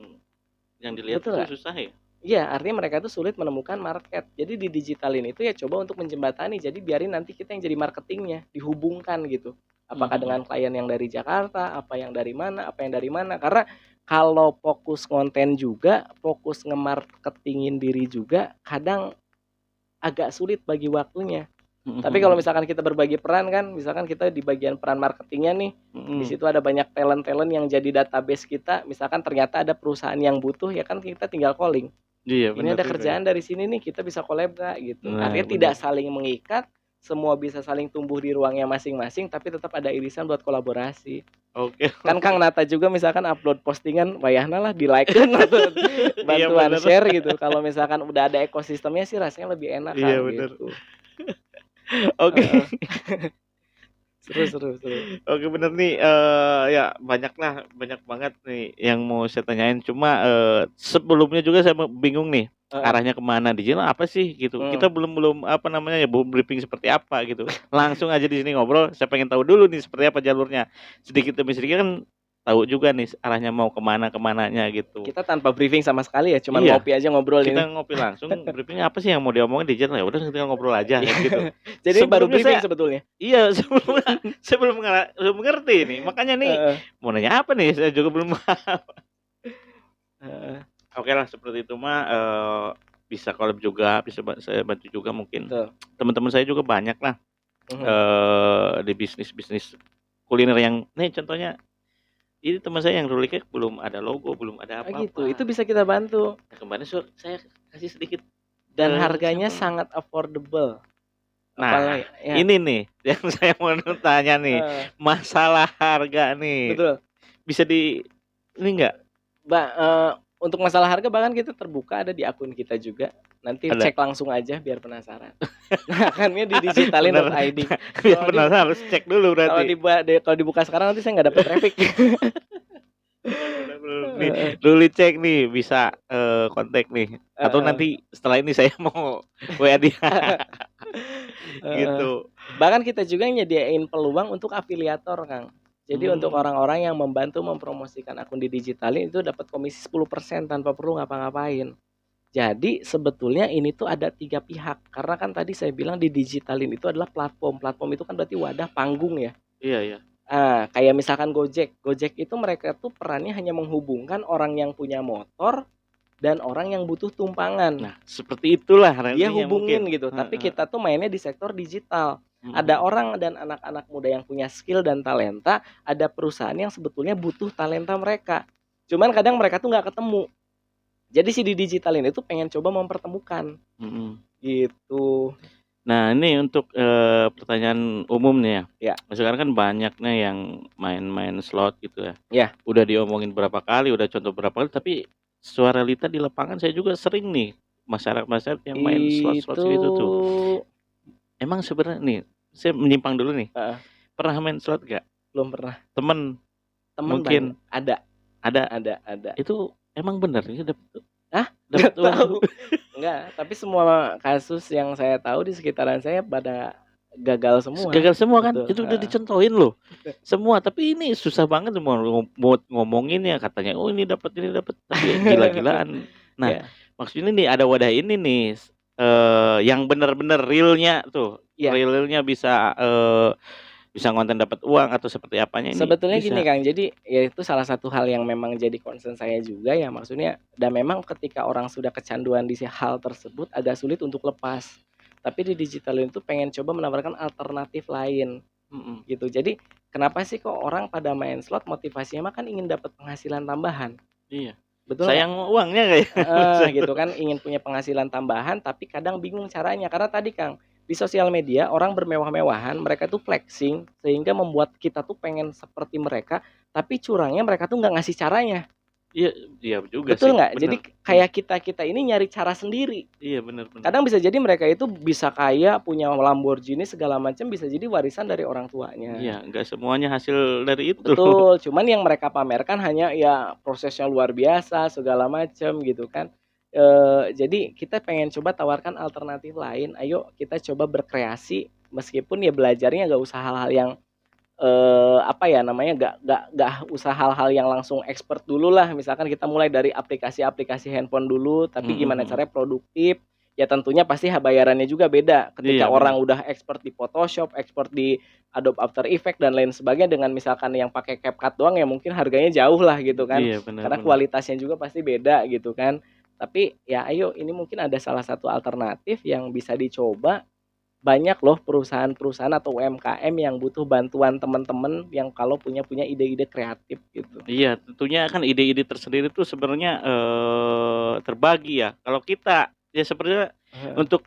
yang dilihat Betul itu nggak? susah ya. Iya, artinya mereka tuh sulit menemukan market. Jadi di digitalin itu ya coba untuk menjembatani. Jadi biarin nanti kita yang jadi marketingnya, dihubungkan gitu. Apakah dengan klien yang dari Jakarta, apa yang dari mana, apa yang dari mana. Karena kalau fokus konten juga, fokus nge-marketingin diri juga, kadang agak sulit bagi waktunya. Tapi kalau misalkan kita berbagi peran kan, misalkan kita di bagian peran marketingnya nih, di situ ada banyak talent-talent yang jadi database kita. Misalkan ternyata ada perusahaan yang butuh, ya kan kita tinggal calling. Iya, Ini benar. ada kerjaan dari sini nih, kita bisa collab gak gitu. Nah, Artinya benar. tidak saling mengikat, semua bisa saling tumbuh di ruangnya masing-masing, tapi tetap ada irisan buat kolaborasi. Oke. Kan Kang Nata juga misalkan upload postingan, wayahna lah di like kan atau bantuan benar. share gitu. Kalau misalkan udah ada ekosistemnya sih rasanya lebih enak kan Iya, benar. gitu. Oke. Seru. Oke, bener nih. Ya banyak banget nih yang mau saya tanyain. Cuma sebelumnya juga saya bingung nih arahnya kemana, digital apa sih gitu. Kita belum apa namanya ya, belum briefing seperti apa gitu. Langsung aja di sini ngobrol. Saya pengen tahu dulu nih seperti apa jalurnya. Sedikit demi sedikit kan tahu juga nih arahnya mau kemananya gitu. Kita tanpa briefing sama sekali ya, cuma Iya. ngopi aja ngobrol Kita ini. ngopi langsung. Briefingnya apa sih yang mau diomongin digital, ya udah kita ngobrol aja gitu. Jadi baru Sebelumnya briefing saya- sebetulnya. Iya, saya belum mengerti nih. Makanya nih mau nanya apa nih, saya juga belum paham. Oke lah, seperti itu mah bisa collab juga, bisa saya bantu juga mungkin. Betul. Teman-teman saya juga banyak lah di bisnis kuliner yang nih contohnya. Ini teman saya yang Ruli Cake belum ada logo, belum ada apa-apa. Gitu. Itu bisa kita bantu. Nah, kemarin saya kasih sedikit. Dan harganya sampel. sangat affordable. Nah, Apalagi, ya. ini nih yang saya mau tanya nih, masalah harga nih. Betul. Bisa ini enggak? Untuk masalah harga bahkan kita terbuka, ada di akun kita juga. Nanti Ada. cek langsung aja biar penasaran. Nah, akannya di digitalin.id. Biar penasaran harus cek dulu Kalau berarti. kalau dibuka sekarang nanti saya nggak dapat traffic. Nih, Ruli cek nih bisa kontak nih. Atau nanti setelah ini saya mau WA dia. Gitu. Bahkan kita juga nyediain peluang untuk afiliator, Kang. Jadi untuk orang-orang yang membantu mempromosikan akun di digitalin itu dapat komisi 10% tanpa perlu ngapa-ngapain. Jadi sebetulnya ini tuh ada 3 pihak. Karena kan tadi saya bilang di digitalin itu adalah platform. Platform itu kan berarti wadah, panggung ya. Iya. Kayak misalkan Gojek. Gojek itu mereka tuh perannya hanya menghubungkan orang yang punya motor dan orang yang butuh tumpangan. Nah, seperti itulah Dia nantinya hubungin mungkin. gitu. Tapi kita tuh mainnya di sektor digital. Ada orang dan anak-anak muda yang punya skill dan talenta, ada perusahaan yang sebetulnya butuh talenta mereka. Cuman kadang mereka tuh nggak ketemu. Jadi si di digitalin itu pengen coba mempertemukan. Gitu. Nah, ini untuk pertanyaan umum nih ya. Ya. Sekarang kan banyaknya yang main slot gitu ya. Ya. Udah diomongin berapa kali, udah contoh berapa kali, tapi suara realita di lapangan saya juga sering nih masyarakat yang main slot gitu tuh. Emang sebenarnya nih, saya menyimpang dulu nih. Pernah main slot gak? Belum pernah. Temen banyak. mungkin Ada. Itu emang benar ya dapat Nggak uang? tahu. Enggak, tapi semua kasus yang saya tahu di sekitaran saya pada gagal semua. Gagal semua kan? Betul. Itu udah dicontohin loh. Semua, tapi ini susah banget mau ngomongin ya, katanya oh ini dapat tapi gila-gilaan. Nah, Ya. maksudnya nih ada wadah ini nih. yang bener-bener realnya tuh, Iya. realnya bisa ngonten dapat uang atau seperti apanya ini Sebetulnya gini bisa. Kang, jadi ya itu salah satu hal yang memang jadi concern saya juga ya, maksudnya dan memang ketika orang sudah kecanduan di hal tersebut agak sulit untuk lepas. Tapi di digital itu pengen coba menawarkan alternatif lain Mhm, gitu. Jadi kenapa sih kok orang pada main slot motivasinya mah kan ingin dapat penghasilan tambahan, iya. betul nggak? Sayang uangnya kayaknya Heeh, bisa gitu tuh. kan ingin punya penghasilan tambahan tapi kadang bingung caranya karena tadi Kang, di sosial media orang bermewah-mewahan mereka tuh flexing sehingga membuat kita tuh pengen seperti mereka, tapi curangnya mereka tuh nggak ngasih caranya, Iya iya juga sih, betul nggak? bener Jadi bener. kayak kita-kita ini nyari cara sendiri, Iya, bener bener. kadang bisa jadi mereka itu bisa kaya, punya Lamborghini segala macam bisa jadi warisan dari orang Iya, tuanya. nggak semuanya hasil dari itu. Betul, cuman yang mereka pamerkan hanya ya prosesnya luar biasa segala macam gitu kan. Jadi kita pengen coba tawarkan alternatif lain, ayo kita coba berkreasi meskipun ya belajarnya nggak usah hal-hal yang, apa ya namanya, nggak usah hal-hal yang langsung expert dulu lah, misalkan kita mulai dari aplikasi-aplikasi handphone dulu, tapi Mhm gimana mhm. caranya produktif, ya tentunya pasti bayarannya juga beda. Ketika Iya, orang bener. udah expert di Photoshop, expert di Adobe After Effects dan lain sebagainya dengan misalkan yang pakai CapCut doang ya mungkin harganya jauh lah gitu kan, Iya, bener karena bener. kualitasnya juga pasti beda gitu kan. Tapi ya ayo ini mungkin ada salah satu alternatif yang bisa dicoba, banyak loh perusahaan-perusahaan atau UMKM yang butuh bantuan teman-teman yang kalau punya punya ide-ide kreatif gitu. Iya, tentunya kan ide-ide tersendiri tuh sebenarnya, terbagi ya. Kalau kita, ya sebenarnya Heeh, untuk,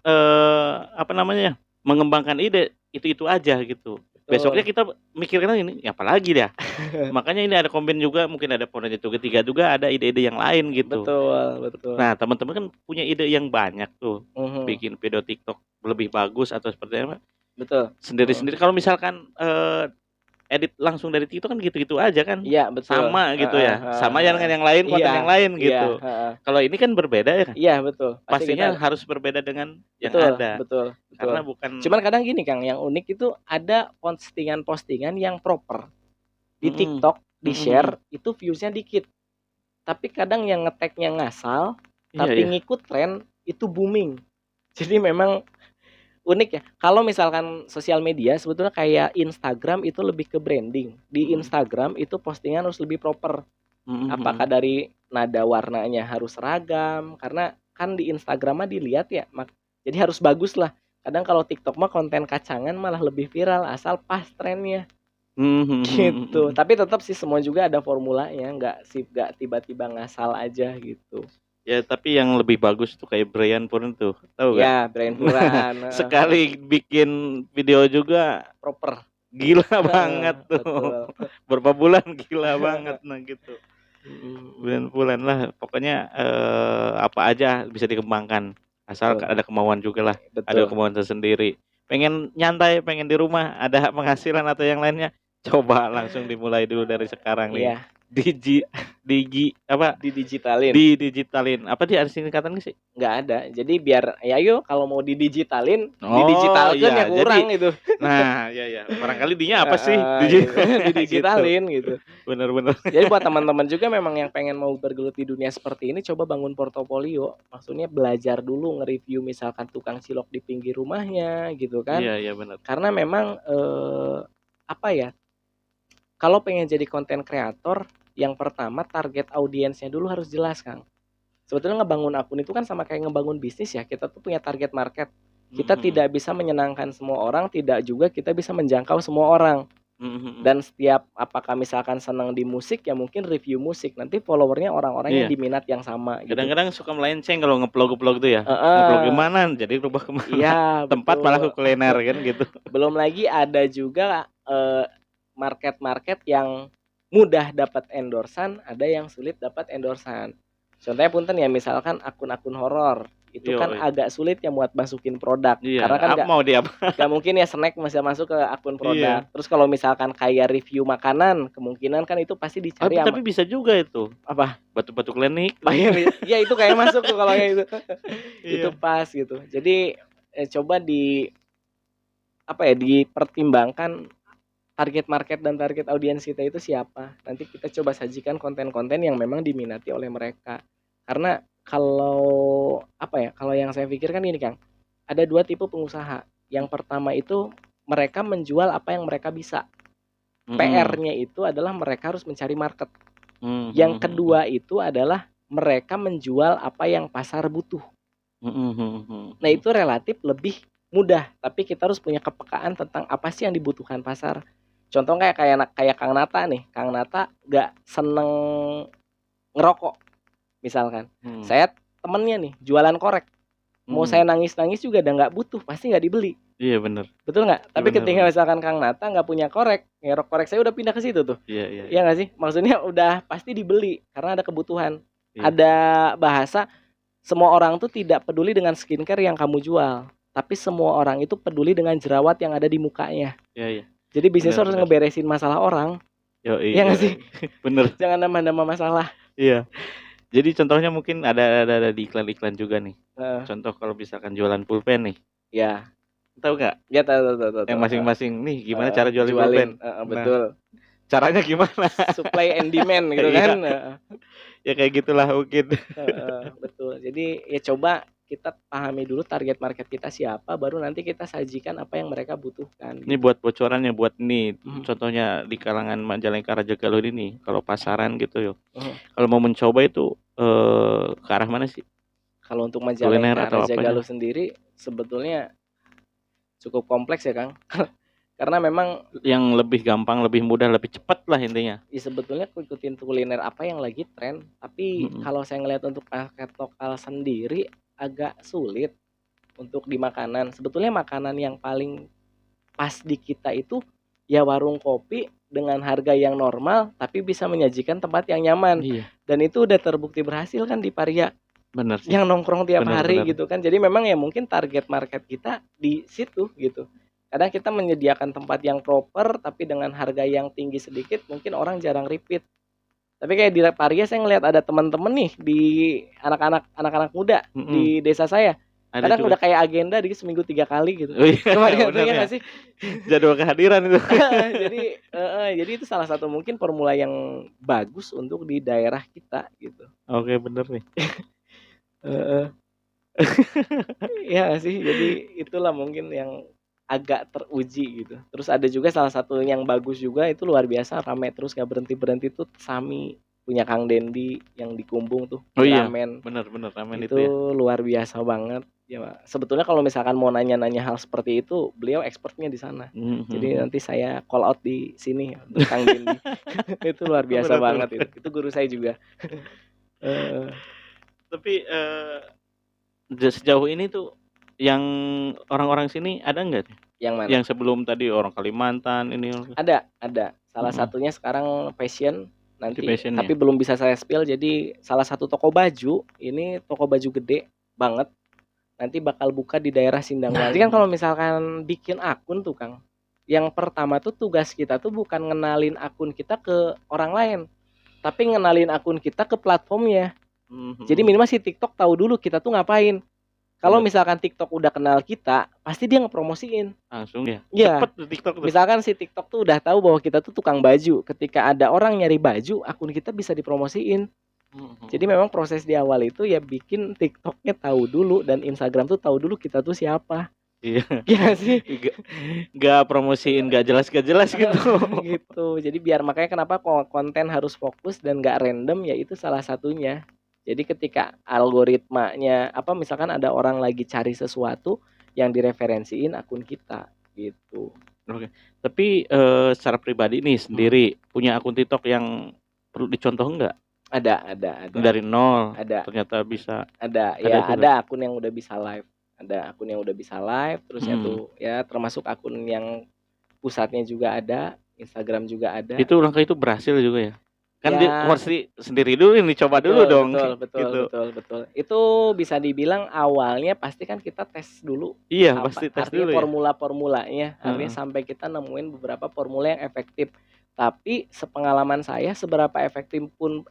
apa namanya, mengembangkan ide, itu-itu aja gitu. Besoknya betul. kita mikirnya ini, "Ya apalagi ya?" Makanya ini ada komen juga, mungkin ada project ketiga juga, ada ide-ide yang lain gitu. Betul betul. Nah, teman-teman kan punya ide yang banyak tuh, Mhm, bikin video TikTok lebih bagus atau seperti apa, betul. Mhm. sendiri-sendiri kalau misalkan, edit langsung dari TikTok kan gitu-gitu aja kan, Iya betul. sama gitu Heeh ya, heeh sama yang heeh. dengan yang lain, Iya konten yang lain iya, gitu. heeh. Kalau ini kan berbeda ya kan, Iya betul, pasti kita pastinya harus berbeda dengan yang betul ada, betul betul. karena bukan Cuman kadang gini Kang, yang unik itu ada postingan-postingan yang proper, di mhm, TikTok, mhm mhm. di-share, itu views-nya dikit. Tapi kadang yang nge-tag-nya ngasal, Iya tapi iya, ngikut tren, itu booming. Jadi memang unik ya, kalau misalkan sosial media sebetulnya kayak Instagram itu lebih ke branding. Di mhm, Instagram itu postingan harus lebih proper. mhm Apakah mhm. dari nada warnanya harus seragam, karena kan di Instagram mah dilihat ya, jadi harus bagus lah. Kadang kalau TikTok mah konten kacangan malah lebih viral asal pas trennya, Mhm mhm mhm gitu. mhm. Tapi tetap sih semua juga ada formulanya, nggak tiba-tiba ngasal aja gitu. Ya tapi yang lebih bagus tuh kayak Bryan Pun tuh, tahu nggak? Iya, Brand Nah, Puran, heeh heeh, sekali bikin video juga proper, gila heeh, banget tuh, betul. berapa bulan gila banget, nah gitu. Mhm mhm, Bulan-bulan lah pokoknya, apa aja bisa dikembangkan, asal betul, ada kemauan jugalah, ada betul. kemauan tersendiri. Pengen nyantai, pengen di rumah, ada penghasilan atau yang lainnya, coba langsung dimulai dulu dari sekarang nih. Iya, Digi digi apa, didigitalin. didigitalin, apa sih ada singkatannya sih? Nggak ada. Jadi biar ya ayo kalau mau didigitalin, Oh didigitalkan ya iya, jadi kurang gitu. nah, iya iya, barangkali dinya apa sih Heeh, gitu. digitalnya gitu. Didigitalin gitu. Bener bener. Jadi buat teman-teman juga memang yang pengen mau bergelut di dunia seperti ini coba bangun portofolio. Maksudnya belajar dulu nge-review misalkan tukang cilok di pinggir rumahnya gitu kan. Iya iya bener. Karena memang, apa ya, kalau pengen jadi konten kreator, yang pertama target audiensnya dulu harus jelas, Kang. Sebetulnya ngebangun akun itu kan sama kayak ngebangun bisnis ya, kita tuh punya target market. Mhm Kita mhm. tidak bisa menyenangkan semua orang, tidak juga kita bisa menjangkau semua orang. Mhm mhm. Dan setiap apakah misalkan senang di musik, ya mungkin review musik, nanti follower-nya orang-orang yang Iya. diminat yang sama gitu. Kadang-kadang suka melenceng kalau nge-vlog-vlog tuh ya, nge-vlog Heeh, gimana, jadi rubah ke mana, iya tempat malah ke betul. kuliner kan gitu. Belum lagi ada juga, market-market yang mudah dapat endorse-an, ada yang sulit dapat endorse-an. Contohnya punten ya misalkan akun-akun horor, itu kan Yoi. agak sulit ya buat masukin produk, Iya, karena kan mau di apa nggak mungkin ya snack bisa masuk ke akun produk. iya. Terus kalau misalkan kayak review makanan, kemungkinan kan itu pasti Oh, dicari tapi ama bisa juga itu, apa, batu-batu klinik tuh. bayam ya itu kayak masuk tuh kalau kayak itu. Itu Iya. pas gitu. Jadi, coba apa ya, dipertimbangkan target market dan target audiens kita itu siapa. Nanti kita coba sajikan konten-konten yang memang diminati oleh mereka. Karena Kalau apa ya? Kalau yang saya pikirkan gini, Kang. Ada 2 tipe pengusaha. Yang pertama itu mereka menjual apa yang mereka bisa. Mhm. PR-nya itu adalah mereka harus mencari market. Mhm, Yang mhm, kedua itu adalah mereka menjual apa yang pasar butuh. mhm, mhm, Nah, itu relatif lebih mudah, tapi kita harus punya kepekaan tentang apa sih yang dibutuhkan pasar. Contoh kayak Kang Nata nih. Kang Nata nggak seneng ngerokok misalkan. mhm. Saya temennya nih jualan korek. Mau Mhm. saya nangis-nangis juga udah nggak butuh, pasti nggak dibeli. Iya bener. Betul nggak? Iya Tapi bener ketika bener. misalkan Kang Nata nggak punya korek, ngerok korek saya udah pindah ke situ tuh. Iya iya Iya iya. nggak sih? Maksudnya udah pasti dibeli karena ada kebutuhan. Iya. Ada bahasa semua orang tuh tidak peduli dengan skincare yang kamu jual, tapi semua orang itu peduli dengan jerawat yang ada di mukanya. Iya iya. Jadi bisnis Bener harus bener. ngeberesin masalah orang, Yoi iya nggak yoi. sih? Bener. Jangan nambah-nambah masalah. Iya. Jadi contohnya mungkin ada di iklan-iklan juga nih. Heeh, Contoh kalau misalkan jualan pulpen nih, ya, tahu nggak? ya tahu, Yang tahu, masing-masing nih gimana heeh, cara jualin pulpen? jualin, Nah, betul. caranya gimana? Supply and demand gitu kan. Iya, ya kayak gitulah mungkin. Betul. Jadi ya coba kita pahami dulu target market kita siapa, baru nanti kita sajikan apa yang mereka butuhkan. Ini buat bocorannya buat nih, Mhm. contohnya di kalangan Majalengka Raja Galuh ini, kalau pasaran gitu yo. Mhm. Kalau mau mencoba itu ke arah mana sih? Kalau untuk Kuliner Majalengka atau Raja apanya? Galuh sendiri sebetulnya cukup kompleks ya, Kang. Karena memang Yang lebih gampang, lebih mudah, lebih cepat lah intinya. ya sebetulnya ikutin kuliner apa yang lagi tren, tapi Mhm. kalau saya ngelihat untuk market lokal sendiri agak sulit untuk di makanan. Sebetulnya makanan yang paling pas di kita itu ya warung kopi dengan harga yang normal tapi bisa menyajikan tempat yang nyaman. Iya, Dan itu udah terbukti berhasil kan di Paria bener sih. yang nongkrong tiap Bener hari bener. gitu kan. Jadi memang ya mungkin target market kita di situ gitu. Kadang kita menyediakan tempat yang proper tapi dengan harga yang tinggi sedikit mungkin orang jarang repeat. Tapi kayak di Paria saya ngelihat ada teman-teman nih di anak-anak muda Mhm. di desa saya. Ada Kadang juga. udah kayak agenda di seminggu 3 kali gitu. Oh iya, Kemarin itu bener ya ya. nggak sih? Jadwal kehadiran itu. Jadi itu salah satu mungkin formula yang bagus untuk di daerah kita gitu. Oke, bener nih. Heeh. Iya nggak sih? Jadi itulah mungkin yang agak teruji gitu. Terus ada juga salah satu yang bagus juga itu luar biasa rame terus nggak berhenti-berhenti tuh Sami punya Kang Dendi yang di Kumbung tuh, Oh di iya, ramen. bener bener ramen Itu itu ya. luar biasa banget. Ya, sebetulnya kalau misalkan mau nanya-nanya hal seperti itu, beliau expertnya di sana. Mhm, Jadi mhm. nanti saya call out di sini untuk Kang Dendi. Itu luar biasa Bener tuh. banget itu. Itu guru saya juga. Heeh. Tapi sejauh ini tuh yang orang-orang sini ada nggak nih? Yang mana? Yang sebelum tadi orang Kalimantan ini Ada. Salah Mhm. satunya sekarang fashion Di nanti, fashion ya? tapi belum bisa saya spill. Jadi salah satu toko baju, ini toko baju gede banget. Nanti bakal buka di daerah Sindangwangi. Jadi kan kalau misalkan bikin akun tuh, Kang, yang pertama tuh tugas kita tuh bukan ngenalin akun kita ke orang lain, tapi ngenalin akun kita ke platformnya. Jadi Mhm. minimal si TikTok tahu dulu kita tuh ngapain. Kalau Bener. misalkan TikTok udah kenal kita, pasti dia ngepromosiin. Langsung ya? Iya. Cepet tuh TikTok tuh. Misalkan si TikTok tuh udah tahu bahwa kita tuh tukang baju. Ketika ada orang nyari baju, akun kita bisa dipromosiin. Mhm. Jadi memang proses di awal itu ya bikin TikToknya tahu dulu dan Instagram tuh tahu dulu kita tuh siapa. Iya. Iya nggak sih? Nggak promosiin nggak jelas gitu. Gitu. Jadi biar makanya kenapa konten harus fokus dan nggak random ya itu salah satunya. Jadi ketika algoritmanya apa misalkan ada orang lagi cari sesuatu yang direferensiin akun kita gitu. Oke. Tapi secara pribadi nih sendiri punya akun TikTok yang perlu dicontoh nggak? Ada. Dari nol Ada. ternyata bisa. Ada Ada ya juga. ada akun yang udah bisa live. Ada akun yang udah bisa live terusnya tuh ya termasuk akun yang pusatnya juga ada, Instagram juga ada. Itu langkah itu berhasil juga ya? Kan Ya. dia mesti sendiri dulu nih coba dulu dong. Betul. Itu bisa dibilang awalnya pasti kan kita tes dulu. Iya, pasti tes Artinya dulu ya. formula-formulanya, artinya sampai kita nemuin beberapa formula yang efektif. Tapi sepengalaman saya seberapa efektif pun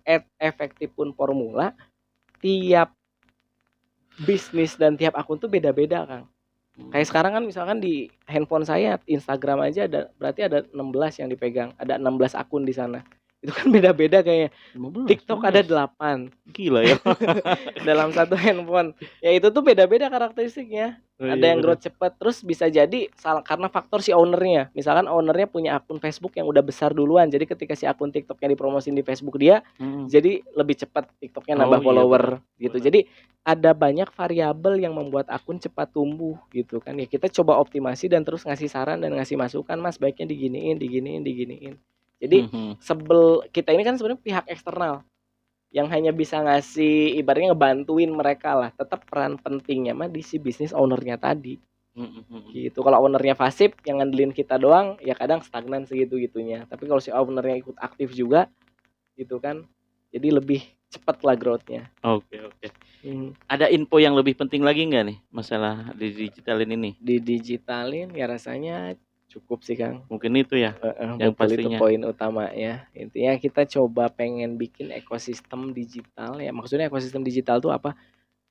formula, tiap bisnis dan tiap akun tuh beda-beda, Kang. Kayak sekarang kan misalkan di handphone saya Instagram aja berarti ada 16 yang dipegang, ada 16 akun di sana. Itu kan beda-beda kayaknya. 15, TikTok ada 15. 8 Gila ya. dalam satu handphone. Ya itu tuh beda-beda karakteristiknya. Oh, Ada iya yang bener. growth cepat, terus bisa jadi karena faktor si ownernya. Misalkan ownernya punya akun Facebook yang udah besar duluan. Jadi ketika si akun TikToknya dipromosin di Facebook dia, jadi lebih cepat TikToknya nambah Oh iya follower bener, gitu. bener. Jadi ada banyak variabel yang membuat akun cepat tumbuh gitu kan. Ya kita coba optimasi dan terus ngasih saran dan ngasih masukan, Mas, baiknya diginiin. Jadi kita ini kan sebenarnya pihak eksternal yang hanya bisa ngasih ibaratnya ngebantuin mereka lah. Tetap peran pentingnya mah di si bisnis ownernya tadi. Gitu. Kalau ownernya pasif yang ngandelin kita doang ya kadang stagnan segitu-gitunya. Tapi kalau si ownernya ikut aktif juga gitu kan, jadi lebih cepat lah growth-nya. Oke. Ada info yang lebih penting lagi nggak nih masalah digitalin ini? Didigitalin ya rasanya cukup sih, Kang. Mungkin itu ya yang Betul, itu pastinya. poin utamanya. Intinya kita coba pengen bikin ekosistem digital ya. Maksudnya ekosistem digital tuh apa?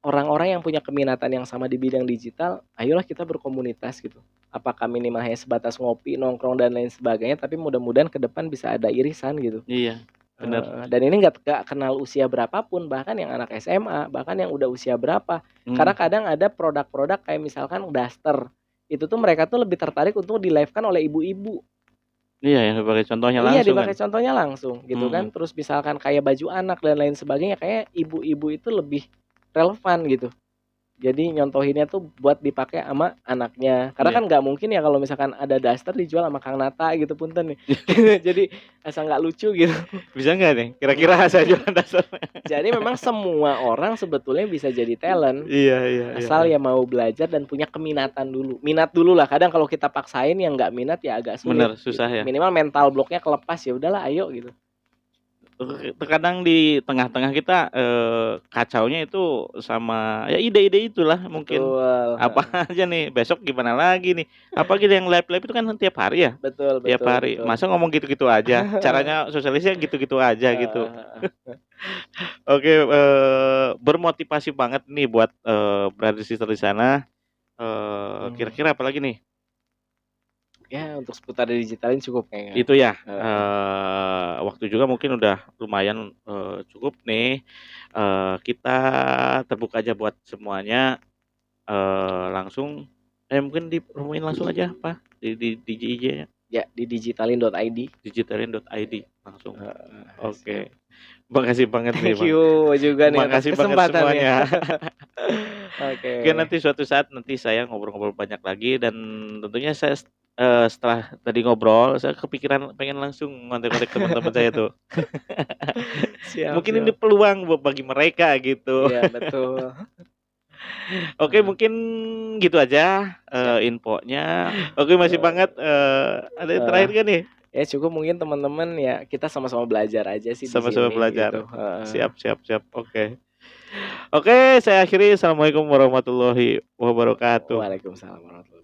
Orang-orang yang punya keminatan yang sama di bidang digital, ayolah kita berkomunitas gitu. Apakah minimal hanya sebatas ngopi, nongkrong dan lain sebagainya, tapi mudah-mudahan ke depan bisa ada irisan gitu. Iya, benar. Dan ini nggak kenal usia berapapun, bahkan yang anak SMA, bahkan yang udah usia berapa. Karena kadang ada produk-produk kayak misalkan daster, itu tuh mereka tuh lebih tertarik untuk di live-kan oleh ibu-ibu. Iya, yang dipakai contohnya langsung. Iya, dipakai contohnya langsung gitu kan. Terus misalkan kayak baju anak dan lain sebagainya, kayak ibu-ibu itu lebih relevan gitu. Jadi nyontohinnya tuh buat dipakai sama anaknya. Karena kan nggak mungkin ya kalau misalkan ada daster dijual sama Kang Nata gitu punten nih. Jadi asal nggak lucu gitu. Bisa nggak nih? Kira-kira saya jualan daster. Jadi memang semua orang sebetulnya bisa jadi talent. Iya. Asal ya mau belajar dan punya keminatan dulu. Minat dulu lah. Kadang kalau kita paksain yang nggak minat ya agak sulit. Bener, susah ya. Minimal mental blocknya kelepas, ya udahlah ayo gitu. Terkadang di tengah-tengah kita kacaunya itu sama ya ide-ide itulah mungkin. Betul. Apa aja nih besok gimana lagi nih, apa gitu yang live itu kan tiap hari ya. Betul. Tiap hari masa ngomong gitu-gitu aja, caranya sosialisnya gitu-gitu aja gitu. Oke, bermotivasi banget nih buat brother sister di sana. Kira-kira apa lagi nih? Ya untuk seputar digitalin cukup kayaknya. Itu ya. Waktu juga mungkin udah lumayan cukup nih. Kita terbuka aja buat semuanya. Langsung mungkin dipromoin langsung aja Pak di IG-nya. Ya di digitalin.id. Digitalin.id langsung. Oke. Makasih banget nih, Thank you juga nih atas makasih banget kesempatannya. semuanya. Oke. Oke, nanti suatu saat nanti saya ngobrol-ngobrol banyak lagi dan tentunya saya setelah tadi ngobrol saya kepikiran pengen langsung ngontek-ngontek teman-teman saya tuh. Mungkin ini peluang bagi mereka gitu. Iya, betul. Oke, mungkin gitu aja infonya. Oke, masih banget ada yang terakhir kan nih? Ya cukup mungkin teman-teman ya kita sama-sama belajar aja sih. Sama-sama belajar. Gitu. Siap. Oke, saya akhiri. Assalamualaikum warahmatullahi wabarakatuh. Waalaikumsalam warahmatullahi wabarakatuh.